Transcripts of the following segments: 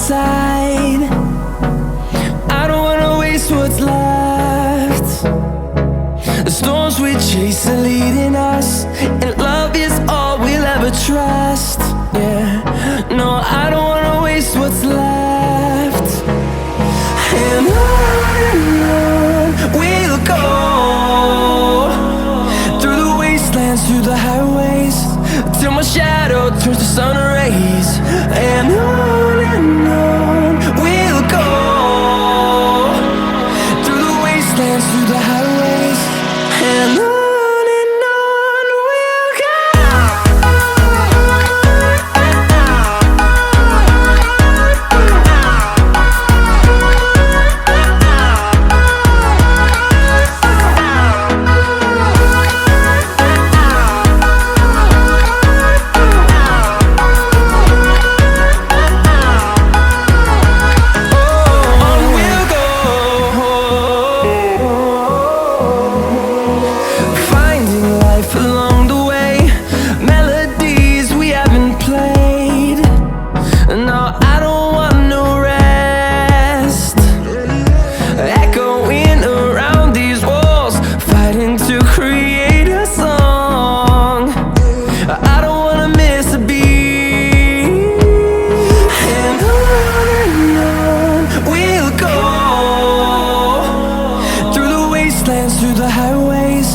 side. I don't wanna waste what's left. The storms we chase are leading us, and love is all we'll ever trust. Yeah, no, I don't wanna waste what's left. And on we'll go, through the wastelands, through the highways, till my shadow turns to sun rays. And on we'll go, through the wastelands, through the highways, and on we'll go. Through the highways,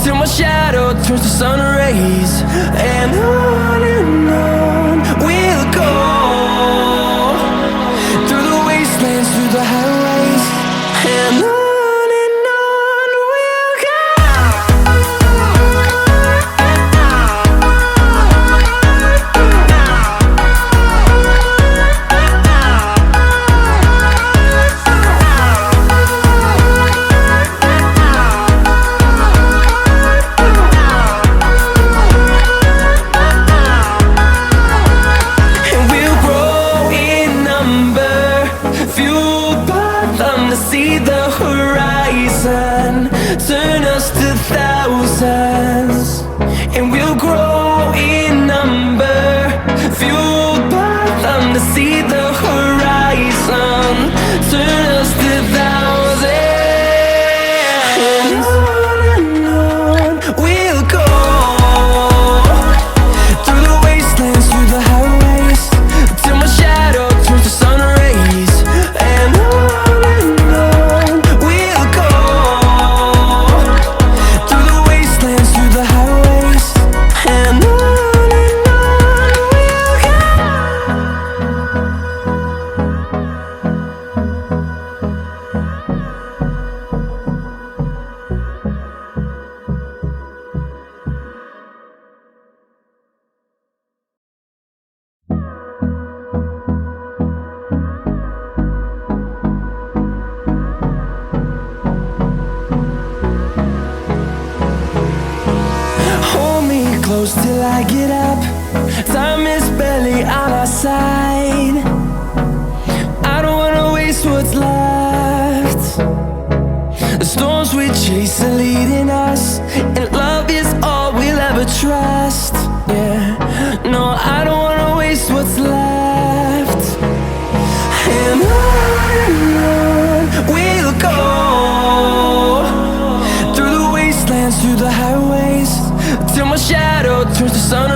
till my shadow turns to sun rays. And on we'll go, through the wastelands, through the highways, and on we'll go. See the horizon turn us to thousands, and we'll grow in number, fueled by them. To see the horizon turn us to thousands, and on we'll go, through the wastelands, through the highways, till my shadow turns to sun rays. And close till I get up, time is barely on our side. I don't wanna waste what's left. The storms we chase are leading us, and love is all we'll ever trust. Yeah, no, I don't wanna waste what's left. And on we'll go, through the wastelands, through the highways, till my shadow turns to sun